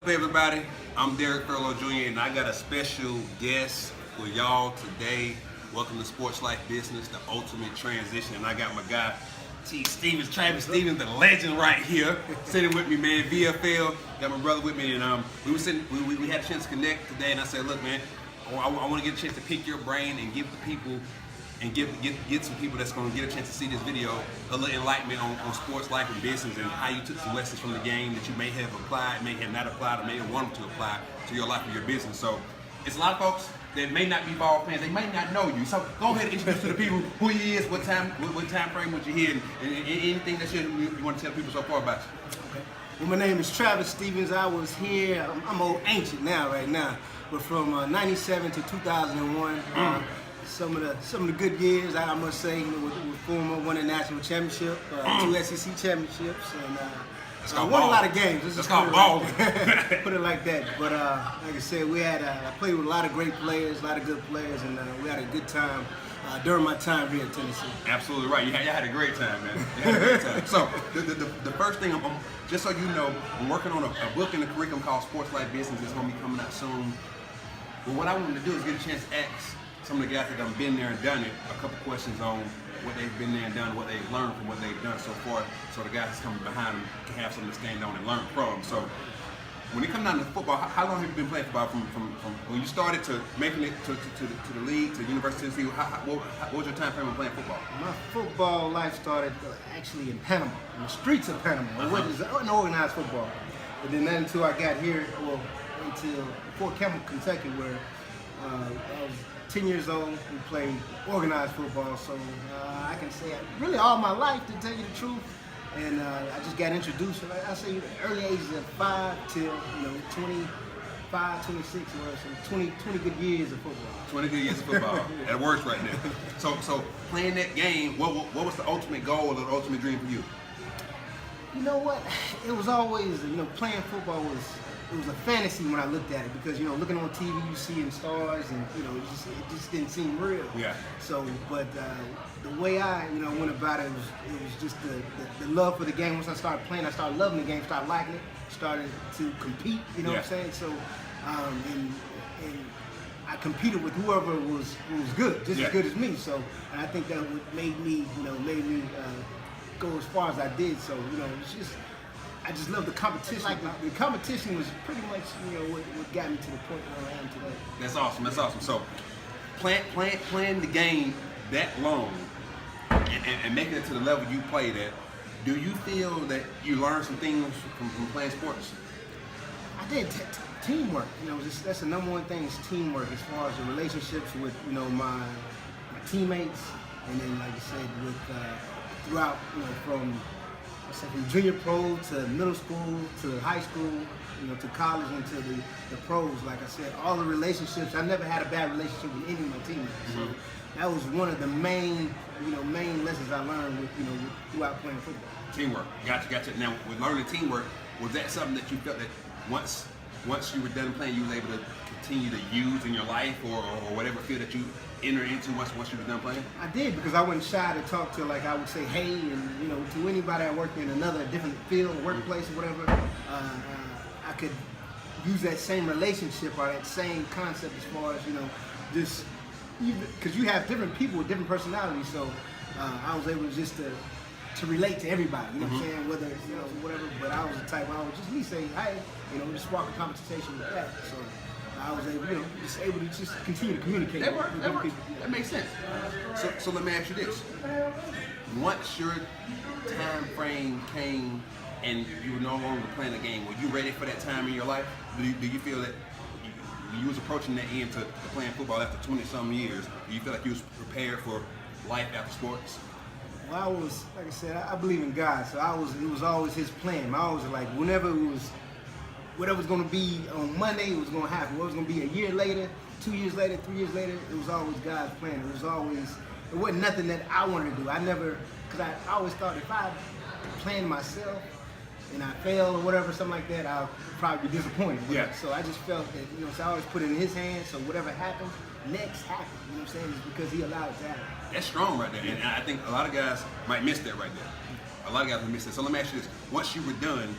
Hey everybody, I'm Derek Furlow Jr. and I got a special guest for y'all today. Welcome to Sports Life Business, the ultimate transition. And I got my guy, Travis Stevens, the legend right here, sitting with me, man. VFL, got my brother with me, and we had a chance to connect today. And I said, look, man, I want to get a chance to pick your brain and give the people and get some people that's going to get a chance to see this video a little enlightenment on sports life and business and how you took some lessons from the game that you may have applied, may have not applied, or may have wanted to apply to your life or your business. So it's a lot of folks that may not be ball fans, they might not know you. So go ahead and introduce to the people who he is, what time frame was you here, and anything that you want to tell people so far about you. Okay. Well, my name is Travis Stevens. I was here, I'm old ancient now, right now, but from 97 to 2001. Some of the good years, I must say, with Former, won a national championship, 2 SEC championships, and won a lot of games. Let's call balling. Put it like that. But like I said, I played with a lot of great players, a lot of good players, and we had a good time during my time here in Tennessee. Absolutely right. You had a great time, man. You had a great time. So the first thing, just so you know, I'm working on a book in the curriculum called Sports Life Business. It's going to be coming out soon. But what I wanted to do is get a chance to ask some of the guys that have been there and done it a couple questions on what they've been there and done, what they've learned from what they've done so far, so the guys that's coming behind them can have something to stand on and learn from. So when it comes down to football, how long have you been playing football from when you started to making it to the league, to University of Tennessee? What was your time frame of playing football? My football life started actually in Panama, in the streets of Panama. It wasn't organized football. But then not until I got here, until Fort Campbell, Kentucky, where I was 10 years old, we played organized football, so I can say really all my life, to tell you the truth. And I just got introduced, like I say, early ages of 5 till 25, 26, or 20 good years of football. 20 good years of football. That works right there. So playing that game, what was the ultimate goal or the ultimate dream for you? You know what? It was always, playing football was a fantasy when I looked at it, because looking on TV you seeing stars, and it just didn't seem real. Yeah. So, but the way I went about it was just the love for the game. Once I started playing, I started loving the game, started liking it, started to compete. You know what I'm saying? So, and I competed with whoever was good, just as good as me. So, and I think that made me go as far as I did. So, it's just. I just love the competition. The competition was pretty much, what got me to the point where I am today. That's awesome. So, playing the game that long and making it to the level you played at, do you feel that you learned some things from playing sports? I did. Teamwork. That's the number one thing is teamwork, as far as the relationships with, my teammates, and then, like I said, with throughout, from junior pro to middle school to high school, to college and to the pros. Like I said, all the relationships. I never had a bad relationship with any of my teammates. So that was one of the main lessons I learned throughout playing football. Teamwork. Gotcha. Now, with learning teamwork, was that something that you felt that once you were done playing, you were able to continue to use in your life or whatever field that you enter into once you were done playing? I did, because I wasn't shy to talk to, like I would say, hey, and to anybody I worked in another different field, workplace, or whatever. I could use that same relationship or that same concept as far as just because you have different people with different personalities. So I was able just to relate to everybody. You know what I'm saying? Whether whatever. But I was the type I would just me say, hey, just spark a conversation with that. So I was able, to just continue to communicate. That works. That makes sense. So let me ask you this: once your time frame came and you were no longer playing the game, were you ready for that time in your life? Do you feel that you was approaching that end to playing football after 20-some years? Do you feel like you was prepared for life after sports? Well, I was, like I said, I believe in God, so it was always His plan. I always like whenever it was. Whatever was going to be on Monday, it was going to happen. What was going to be a year later, 2 years later, 3 years later, it was always God's plan. It wasn't nothing that I wanted to do. Because I always thought if I planned myself and I failed or whatever, something like that, I'll probably be disappointed. Yeah. So I just felt that, so I always put it in His hands, so whatever happened, next happened. You know what I'm saying? It's because He allowed it to happen. That's strong right there. And I think a lot of guys might miss that right there. A lot of guys might miss that. So let me ask you this. Once you were done,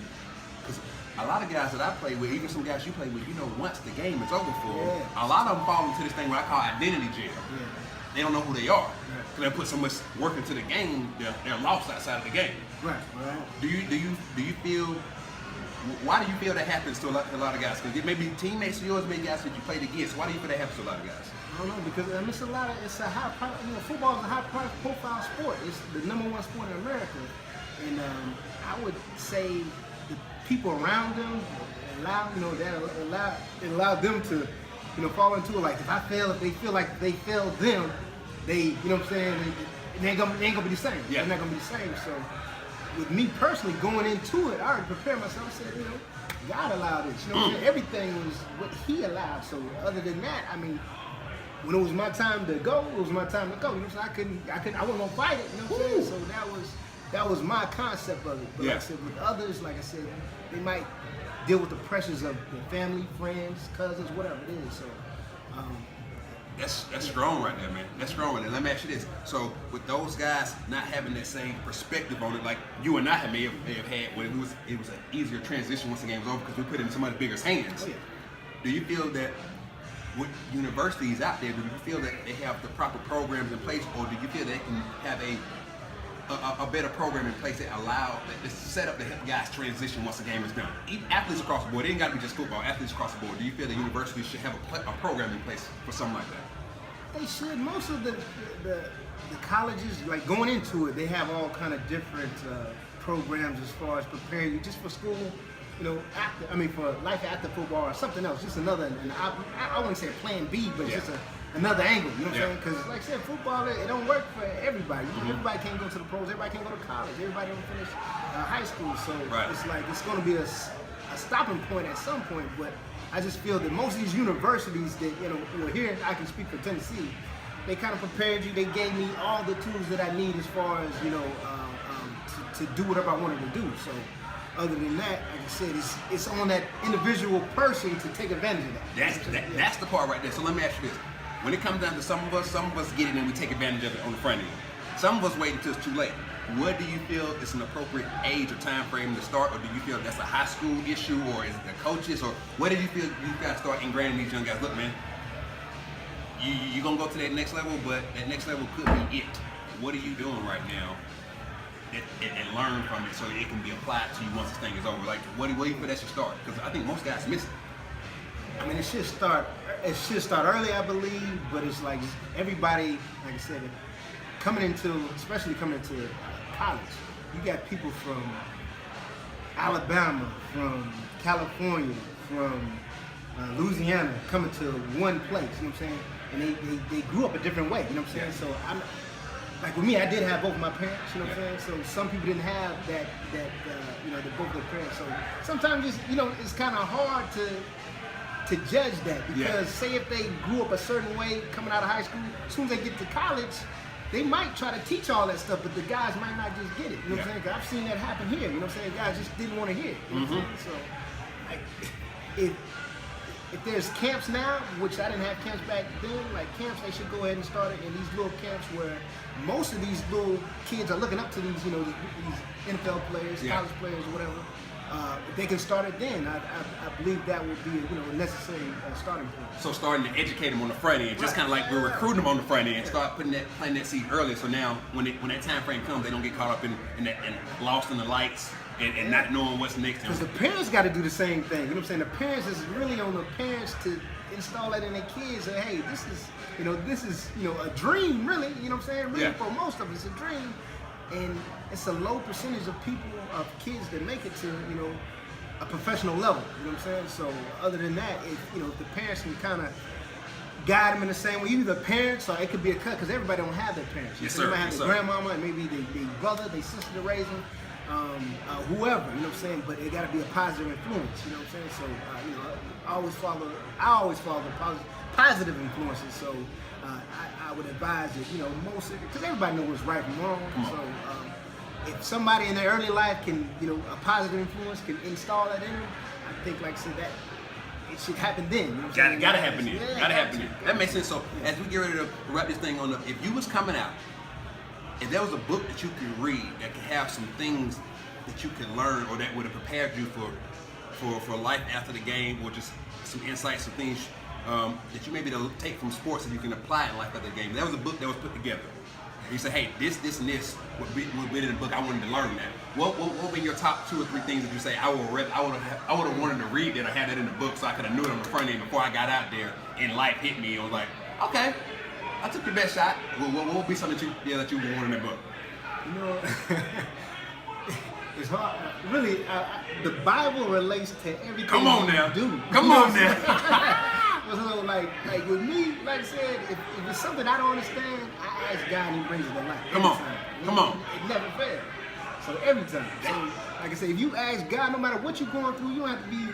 because a lot of guys that I play with, even some guys you play with, once the game is over for them, Yeah. a lot of them fall into this thing what I call identity jail. Yeah. They don't know who they are. Yeah. So they put so much work into the game, they're lost outside of the game. Right. Do you feel? Why do you feel that happens to a lot of guys? Because maybe teammates of yours, maybe guys that you played against. Why do you feel that happens to a lot of guys? I don't know, because it's a high, football is a high profile sport. It's the #1 sport in America, and I would say the people around them allow them to, fall into it. Like if they feel like they failed them, they, what I'm saying, they ain't gonna be the same. Yeah. They're not gonna be the same. So with me personally going into it, I already prepared myself. I said, God allowed this. What I'm saying? Everything was what He allowed. So other than that, I mean, when it was my time to go, it was my time to go. You know what I'm saying? I wasn't gonna fight it. You know what I'm saying? So that was my concept of it. But like I said, with others, like I said, they might deal with the pressures of their family, friends, cousins, whatever it is. So. That's strong right there, man. That's strong. And let me ask you this. So with those guys not having that same perspective on it, like you and I may have had when it was an easier transition once the game was over because we put it in somebody bigger's hands. Oh, yeah. Do you feel that with universities out there, do you feel that they have the proper programs in place, or do you feel they can have a better program in place that that's set up to help guys transition once the game is done? Athletes across the board, it ain't got to be just football. Athletes across the board. Do you feel that universities should have a program in place for something like that? They should. Most of the colleges, like going into it, they have all kind of different programs as far as preparing you just for school. For life after football or something else. Just another, and I wouldn't say plan B, but just another angle. You know what I'm saying? Because like I said, football it don't work for everybody. Everybody can't go to the pros. Everybody can't go to college. Everybody don't finish high school. So it's like it's going to be a stopping point at some point. But I just feel that most of these universities that here I can speak for Tennessee, they kind of prepared you. They gave me all the tools that I need as far as to do whatever I wanted to do. So other than that, like I said, it's on that individual person to take advantage of that. That's the part right there. So let me ask you this: when it comes down to some of us get it and we take advantage of it on the front end. Some of us wait until it's too late. What do you feel is an appropriate age or time frame to start, or do you feel that's a high school issue, or is it the coaches, or what do you feel you got to start ingraining these young guys? Look, man, you're going to go to that next level, but that next level could be it. What are you doing right now and learn from it so it can be applied to you once this thing is over? Like, what do you feel that should start? Because I think most guys miss it. I mean, it should start early, I believe, but it's like everybody, like I said, especially coming into college, you got people from Alabama, from California, from Louisiana coming to one place, you know what I'm saying? And they grew up a different way, you know what I'm saying? So like with me, I did have both my parents, you know what I'm saying? So some people didn't have that both their parents. So sometimes it's kind of hard to judge that because say if they grew up a certain way coming out of high school, as soon as they get to college, they might try to teach all that stuff, but the guys might not just get it. You know what I'm saying? 'Cause I've seen that happen here. You know what I'm saying? Guys just didn't want to hear it. You know what I'm saying? So, like, if there's camps now, which I didn't have camps back then, like camps, they should go ahead and start it in these little camps where most of these little kids are looking up to these, these NFL players, college players, or whatever. If they can start it then, I believe that would be a necessary starting point. So starting to educate them on the front end, just kind of like we're recruiting them on the front end, start planting that seed earlier. So now when that time frame comes, they don't get caught up in that and lost in the lights and not knowing what's next. Because the parents got to do the same thing. You know what I'm saying? The parents is really on the parents to install that in their kids. Say, hey, this is a dream, really. You know what I'm saying? Really, for most of us, it's a dream. And it's a low percentage of kids that make it to, a professional level. You know what I'm saying? So other than that, if the parents can kind of guide them in the same way, either the parents or it could be a cut, because everybody don't have their parents. Yes, so sir. They might have their grandmama and maybe their brother, their sister to raise them, whoever. You know what I'm saying? But it got to be a positive influence. You know what I'm saying? So I always follow the positive influences. So I would advise that most of it, because everybody knows what's right and wrong. So if somebody in their early life can a positive influence can install that in them, I think like I said that it should happen then. You know what I'm saying? Gotta happen then. Gotta happen then. That makes sense. So as we get ready to wrap this thing on up, if you was coming out, if there was a book that you could read that could have some things that you could learn or that would have prepared you for for life after the game, or just some insights, some things that you maybe take from sports that you can apply in life after the game. That was a book that was put together. You say, hey, this, and this would be in the book. I wanted to learn that. What would be your top 2 or 3 things that you say I would have wanted to read that I had that in the book so I could have knew it on the front end before I got out there and life hit me. I was like, okay, I took the best shot. What would be something that you would want in that book? You know, it's hard. Really, the Bible relates to everything. Come on now, do. Come on now. So like with me, like I said, if it's something I don't understand, I ask God and He brings it to life. Come on. Come on. It never fails. So every time. So like I said, if you ask God, no matter what you're going through, you don't have to be.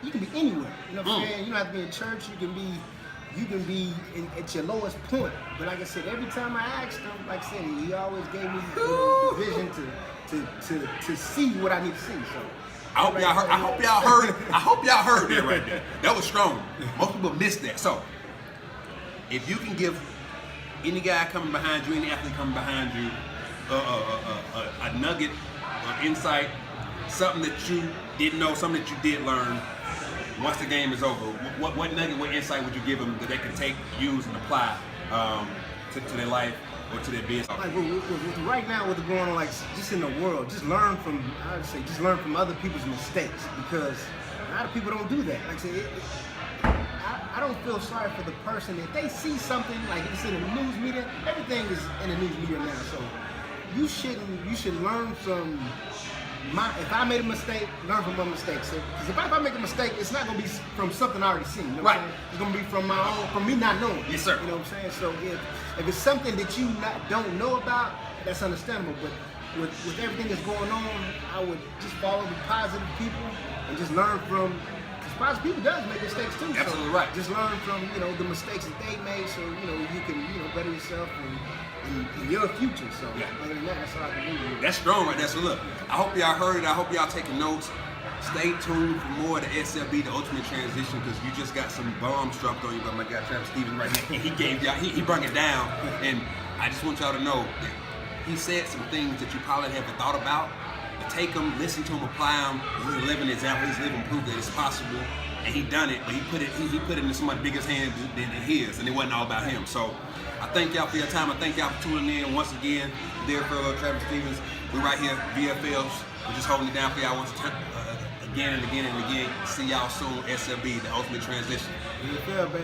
You can be anywhere. You know what I'm saying? You don't have to be in church. You can be at your lowest point. But like I said, every time I asked Him, like I said, He always gave me the vision to see what I need to see. So. I hope y'all heard that right there. That was strong. Most people missed that. So, if you can give any guy coming behind you, any athlete coming behind you, a nugget, an insight, something that you didn't know, something that you did learn, once the game is over, what nugget, what insight would you give them that they can take, use, and apply to their life or to their business? Like with right now, what's going on, like just in the world, just learn from other people's mistakes, because a lot of people don't do that. Like I said, I don't feel sorry for the person if they see something like it's in the news media. Everything is in the news media now, so you should learn from if I made a mistake, learn from my mistakes. Because if I make a mistake, it's not gonna be from something I already seen. You know what I'm saying? It's gonna be from me not knowing. Yes, sir. You know what I'm saying? So if it's something that you don't know about, that's understandable. But with everything that's going on, I would just follow the positive people and just learn from. Because positive people does make mistakes too. Absolutely so right. Just learn from the mistakes that they made, so you can better yourself and your future. So other than that, that's all I can do. That's strong right there. So look, I hope y'all heard it. I hope y'all taking notes. Stay tuned for more of the SLB, the Ultimate Transition, because you just got some bombs dropped on you by my guy Travis Stevens right here. And he gave y'all, he brought it down. And I just want y'all to know that he said some things that you probably haven't thought about. But take them, listen to him, apply them. He's a living example. He's living proof that it's possible. And he done it, but he put it in somebody bigger's hands than his, and it wasn't all about him. So I thank y'all for your time. I thank y'all for tuning in once again. Dear fellow Travis Stevens, we're right here, VFLs. We're just holding it down for y'all once again and again and again. See y'all soon, SLB, the Ultimate Transition. VFL, baby.